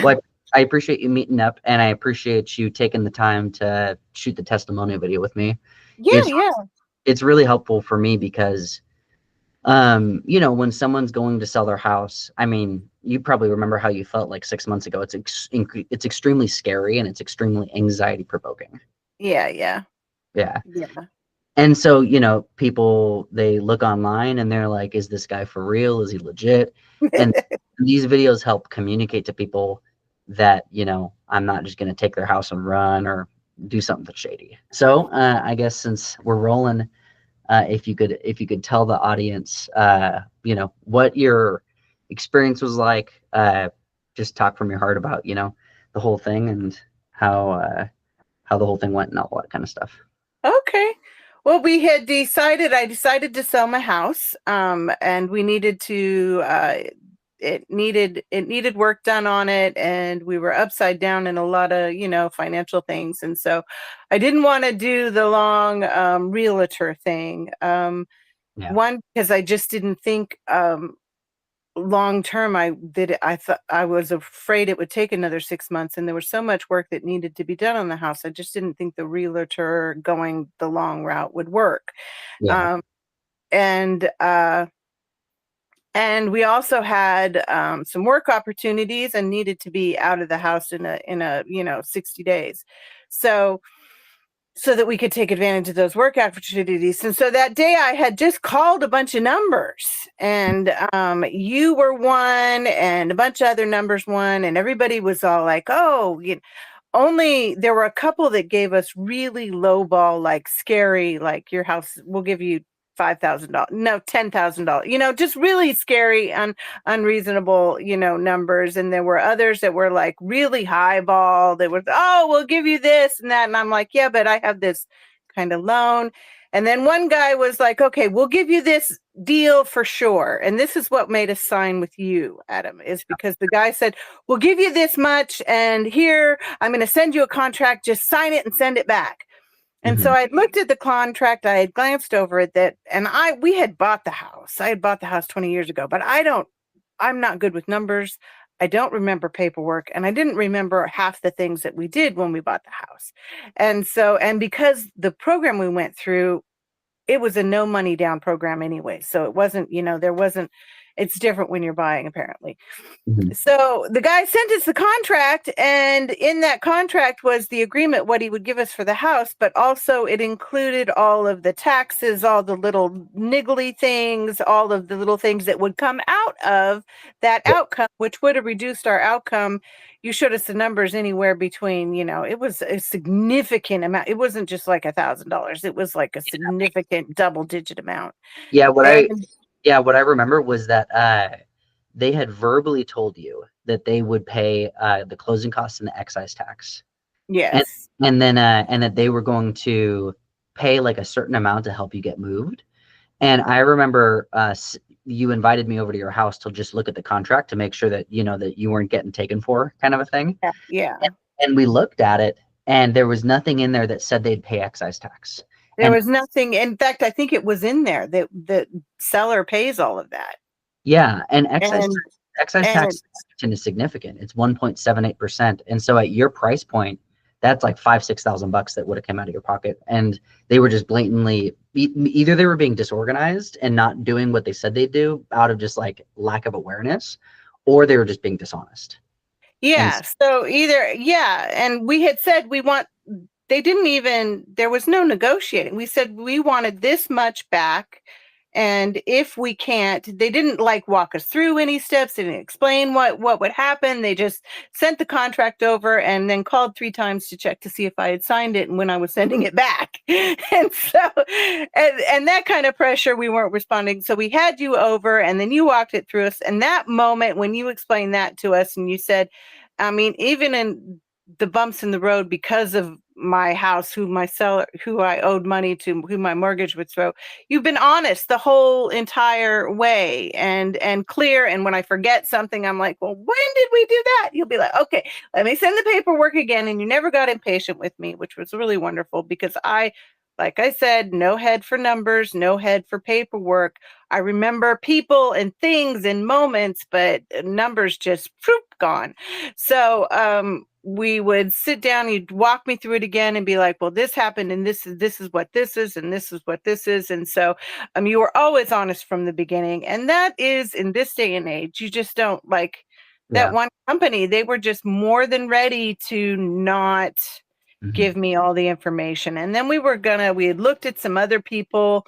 Well, I appreciate you meeting up, and I appreciate you taking the time to shoot the testimonial video with me. Yeah, It's yeah, it's really helpful for me because when someone's going to sell their house, I mean, you probably remember how you felt like 6 months ago. It's extremely scary and it's extremely anxiety provoking. yeah, yeah, Yeah. yeah. And so, people, they look online and they're like, is this guy for real? Is he legit? And these videos help communicate to people that, I'm not just going to take their house and run or do something shady. So, I guess since we're rolling, if you could tell the audience, what your experience was like, just talk from your heart about, the whole thing and how the whole thing went and all that kind of stuff. Okay. Well, I decided to sell my house, and we needed to, it needed work done on it, and we were upside down in a lot of, financial things. And so I didn't want to do the long, realtor thing. Yeah. One, because I just didn't think, long term I thought I was afraid it would take another 6 months, and there was so much work that needed to be done on the house. I just didn't think the realtor going the long route would work. Yeah. um, and and we also had, some work opportunities and needed to be out of the house in a 60 days, so that we could take advantage of those work opportunities. And so that day I had just called a bunch of numbers, and you were one and a bunch of other numbers one, and everybody was all like, oh, only there were a couple that gave us really low ball, like scary, like your house, we'll give you $5,000, no, $10,000, just really scary and unreasonable, numbers. And there were others that were like really high ball. They were, oh, we'll give you this and that. And I'm like, yeah, but I have this kind of loan. And then one guy was like, okay, we'll give you this deal for sure. And this is what made us sign with you, Adam, is because the guy said, we'll give you this much, and here, I'm going to send you a contract, just sign it and send it back. And so Hmm. I looked at the contract, I had glanced over it, and we had bought the house. I had bought the house 20 years ago, but I'm not good with numbers. I don't remember paperwork, and I didn't remember half the things that we did when we bought the house. And because the program we went through, it was a no money down program anyway. So it wasn't, it's different when you're buying, apparently. Hmm. So the guy sent us the contract, and in that contract was the agreement what he would give us for the house, but also it included all of the taxes, all the little niggly things, all of the little things that would come out of that Yeah. outcome, which would have reduced our outcome. You showed us the numbers anywhere between, it was a significant amount. It wasn't just like $1,000. It was like a significant double-digit amount. Yeah. What I And yeah, what I remember was that they had verbally told you that they would pay the closing costs and the excise tax, and yes, and that they were going to pay like a certain amount to help you get moved. And I remember you invited me over to your house to just look at the contract to make sure that that you weren't getting taken for, kind of a thing. yeah, yeah. And we looked at it, and there was nothing in there that said they'd pay excise tax. There And was nothing. In fact, I think it was in there that the seller pays all of that. yeah, and And excise and tax is significant. It's 1.78%. And so at your price point, that's like 5,000-6,000 bucks that would have come out of your pocket. And they were just blatantly either they were being disorganized and not doing what they said they'd do out of just like lack of awareness, or they were just being dishonest. And yeah, so either, yeah, and we had said they didn't even, there was no negotiating. We said we wanted this much back. And if we can't, they didn't like walk us through any steps, they didn't explain what would happen. They just sent the contract over and then called 3 times to check to see if I had signed it and when I was sending it back. And so, and that kind of pressure, we weren't responding. So we had you over, and then you walked it through us. And that moment when you explained that to us and you said, I mean, even in the bumps in the road because of my house, who I owed money to, who my mortgage would throw, you've been honest the whole entire way and clear. And when I forget something, I'm like, well, when did we do that? You'll be like, okay, let me send the paperwork again. And you never got impatient with me, which was really wonderful, because I like I said, no head for numbers, no head for paperwork. I remember people and things and moments, but numbers just gone. So we would sit down, you'd walk me through it again and be like, well, this happened and this is what this is and this is what this is. And so you were always honest from the beginning. And that is, in this day and age, you just don't, like that Yeah. one company, they were just more than ready to not Mhm. give me all the information. And then we had looked at some other people,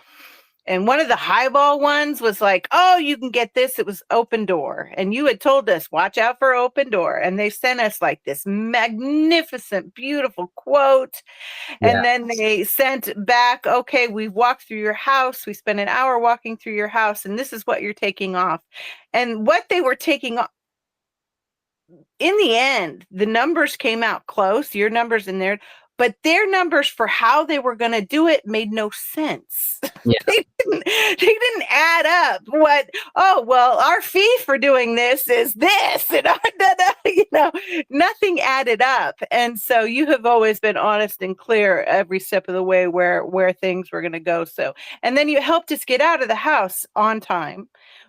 and one of the highball ones was like, oh, you can get this. It was Open Door. And you had told us, watch out for Open Door. And they sent us like this magnificent, beautiful quote. Yeah. And then they sent back, okay, we walked through your house. We spent an hour walking through your house, and this is what you're taking off. And what they were taking off, in the end, the numbers came out close, your numbers in there, but their numbers for how they were going to do it made no sense. Yeah. they didn't add up. Oh, well, our fee for doing this is this, and nothing added up. And so you have always been honest and clear every step of the way where things were going to go. So, and then you helped us get out of the house on time.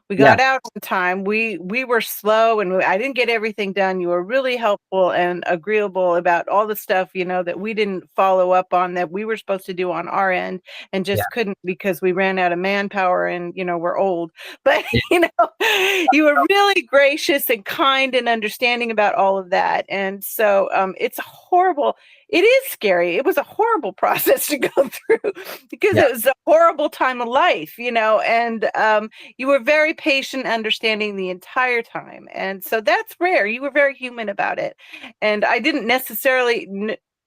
We Yeah. got out on time. We were slow, and I didn't get everything done. You were really helpful and agreeable about all the stuff, that we didn't follow up on, that we were supposed to do on our end and Yeah. just couldn't because we ran out of manpower and, we're old. But, Yeah. you were really gracious and kind and understanding about all of that. And so it's it is scary. It was a horrible process to go through because Yeah. it was a horrible time of life, and you were very patient, understanding the entire time. And so that's rare. You were very human about it. And I didn't necessarily,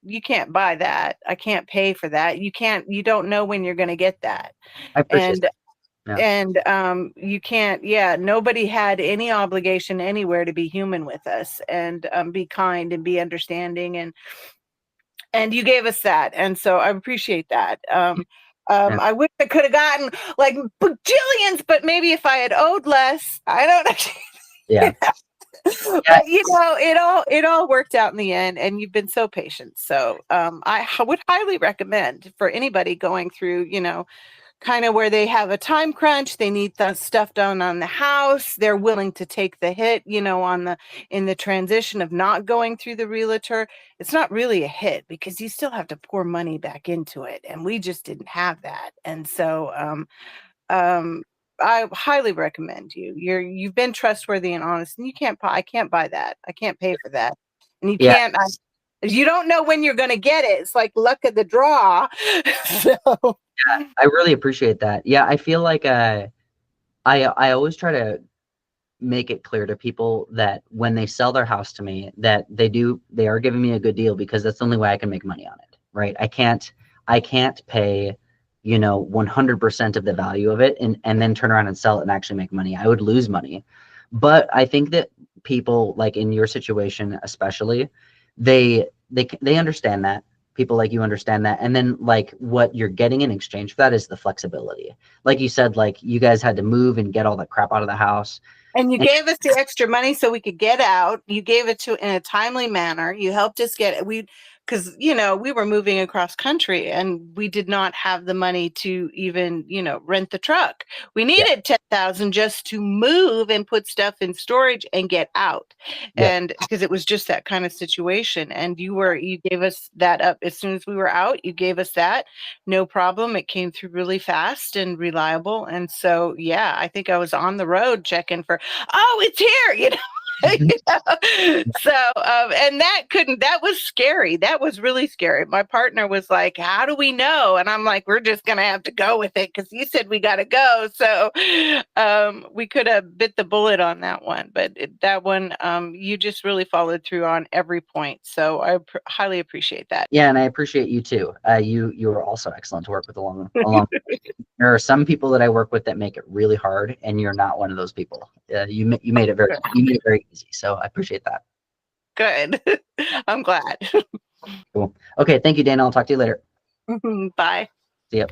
you can't buy that. I can't pay for that. You don't know when you're going to get that. I appreciate And that. Yeah. you can't, nobody had any obligation anywhere to be human with us and be kind and be understanding. And you gave us that. And so I appreciate that. Yeah. I wish I could have gotten like bajillions, but maybe if I had owed less, I don't know. Yeah. Yeah. But it all worked out in the end, and you've been so patient. So I would highly recommend for anybody going through, kind of where they have a time crunch, they need the stuff done on the house, they're willing to take the hit, in the transition of not going through the realtor. It's not really a hit because you still have to pour money back into it, and we just didn't have that. And so um I highly recommend you. You've been trustworthy and honest, and I can't buy that. I can't pay for that. And Yeah. you don't know when you're going to get it. It's like luck of the draw. So I really appreciate that. Yeah, I feel like I always try to make it clear to people that when they sell their house to me, that they are giving me a good deal, because that's the only way I can make money on it, right? I can't pay 100% of the value of it and then turn around and sell it and actually make money. I would lose money. But I think that people, like in your situation especially, they understand that. People like you understand that. And then like what you're getting in exchange for that is the flexibility. Like you said, like you guys had to move and get all that crap out of the house. And you And gave us the extra money so we could get out. You gave it in a timely manner. You helped us get it. Because, we were moving across country and we did not have the money to even, rent the truck. We yeah, needed 10,000 just to move and put stuff in storage and get out. yeah, And because it was just that kind of situation. And you gave us that up as soon as we were out. You gave us that. No problem. It came through really fast and reliable. And so, yeah, I think I was on the road checking for, oh, it's here, So, and that was scary. That was really scary. My partner was like, how do we know? And I'm like, we're just going to have to go with it because you said we got to go. So, we could have bit the bullet on that one, but that one, you just really followed through on every point. So I highly appreciate that. Yeah, and I appreciate you too. You were also excellent to work with along. There are some people that I work with that make it really hard, and you're not one of those people. You made it very easy. So I appreciate that. Good. I'm glad. Cool. Okay, thank you, Dana. I'll talk to you later. Bye. See ya.